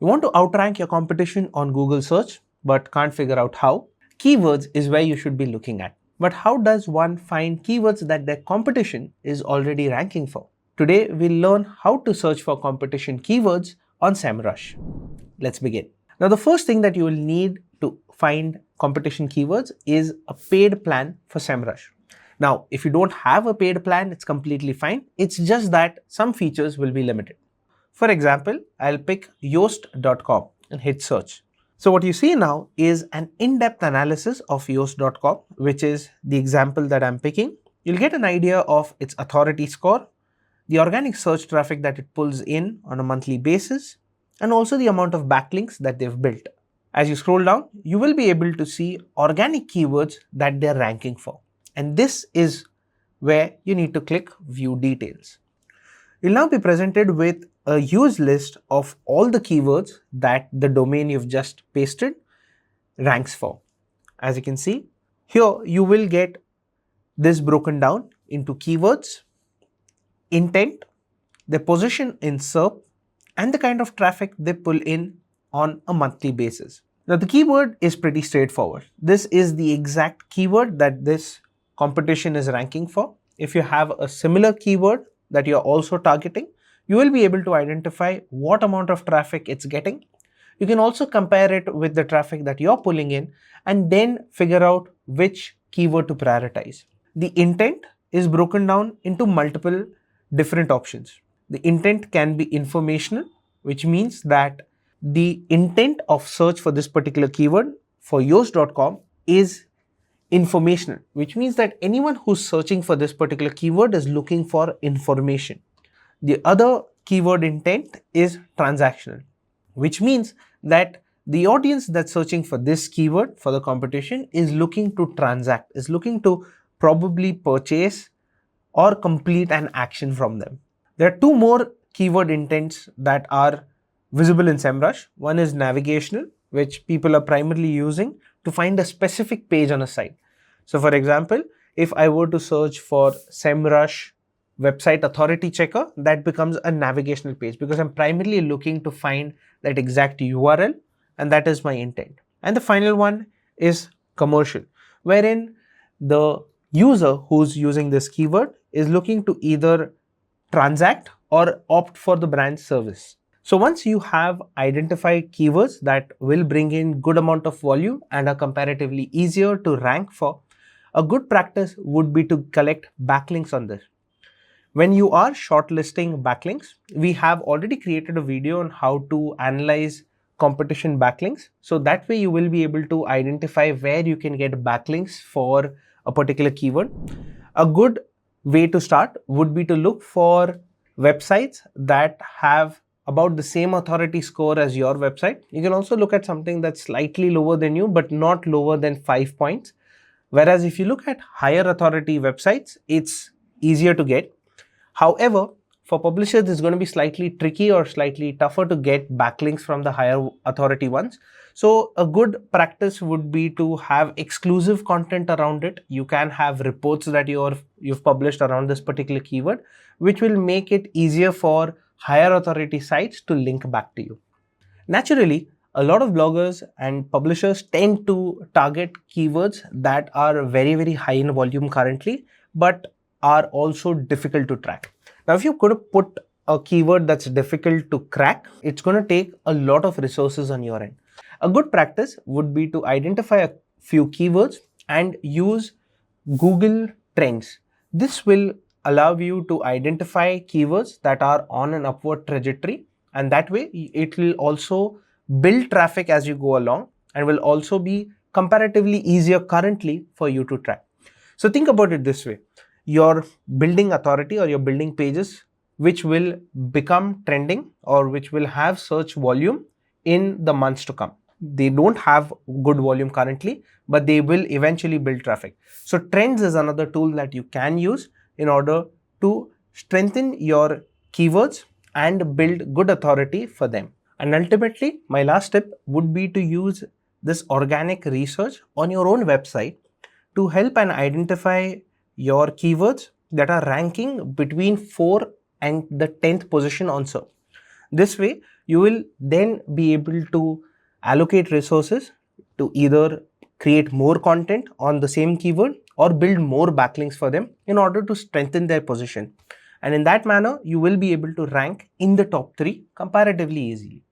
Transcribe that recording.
You want to outrank your competition on Google search but can't figure out how? Keywords is where you should be looking at. But how does one find keywords that their competition is already ranking for? Today we'll learn how to search for competition keywords on Semrush. Let's begin. Now the first thing that you will need to find competition keywords is a paid plan for Semrush. Now if you don't have a paid plan, it's completely fine. It's just that some features will be limited. For example, I'll pick yoast.com and hit search. So what you see now is an in-depth analysis of yoast.com, which is the example that I'm picking. You'll get an idea of its authority score, the organic search traffic that it pulls in on a monthly basis, and also the amount of backlinks that they've built. As you scroll down, you will be able to see organic keywords that they're ranking for. And this is where you need to click View Details. You'll now be presented with a use list of all the keywords that the domain you've just pasted ranks for. As you can see, here you will get this broken down into keywords, intent, their position in SERP, and the kind of traffic they pull in on a monthly basis. Now the keyword is pretty straightforward. This is the exact keyword that this competition is ranking for. If you have a similar keyword that you're also targeting, you will be able to identify what amount of traffic it's getting. You can also compare it with the traffic that you're pulling in and then figure out which keyword to prioritize. The intent is broken down into multiple different options. The intent can be informational, which means that the intent of search for this particular keyword for yoast.com is informational, which means that anyone who's searching for this particular keyword is looking for information. The other keyword intent is transactional, which means that the audience that's searching for this keyword for the competition is looking to transact, is looking to probably purchase or complete an action from them. There are two more keyword intents that are visible in Semrush. One is navigational, which people are primarily using to find a specific page on a site. So for example, if I were to search for Semrush website authority checker, that becomes a navigational page because I'm primarily looking to find that exact URL, and that is my intent. And the final one is commercial, wherein the user who's using this keyword is looking to either transact or opt for the brand service. So once you have identified keywords that will bring in good amount of volume and are comparatively easier to rank for, a good practice would be to collect backlinks on this. When you are shortlisting backlinks, we have already created a video on how to analyze competition backlinks. So that way you will be able to identify where you can get backlinks for a particular keyword. A good way to start would be to look for websites that have about the same authority score as your website. You can also look at something that's slightly lower than you, but not lower than 5 points. Whereas if you look at higher authority websites, it's easier to get. However, for publishers, it's going to be slightly tricky or slightly tougher to get backlinks from the higher authority ones. So a good practice would be to have exclusive content around it. You can have reports that you've published around this particular keyword, which will make it easier for higher authority sites to link back to you. Naturally, a lot of bloggers and publishers tend to target keywords that are very, very high in volume currently, but are also difficult to track. Now, if you're going to put a keyword that's difficult to crack, it's going to take a lot of resources on your end. A good practice would be to identify a few keywords and use Google Trends. This will allow you to identify keywords that are on an upward trajectory, and that way it will also build traffic as you go along and will also be comparatively easier currently for you to track. So think about it this way. You're building authority or you're building pages which will become trending or which will have search volume in the months to come. They don't have good volume currently, but they will eventually build traffic. So Trends is another tool that you can use in order to strengthen your keywords and build good authority for them. And ultimately, my last tip would be to use this organic research on your own website to help and identify your keywords that are ranking between 4 and the 10th position on SERP. This way, you will then be able to allocate resources to either create more content on the same keyword or build more backlinks for them in order to strengthen their position. And in that manner, you will be able to rank in the top 3 comparatively easily.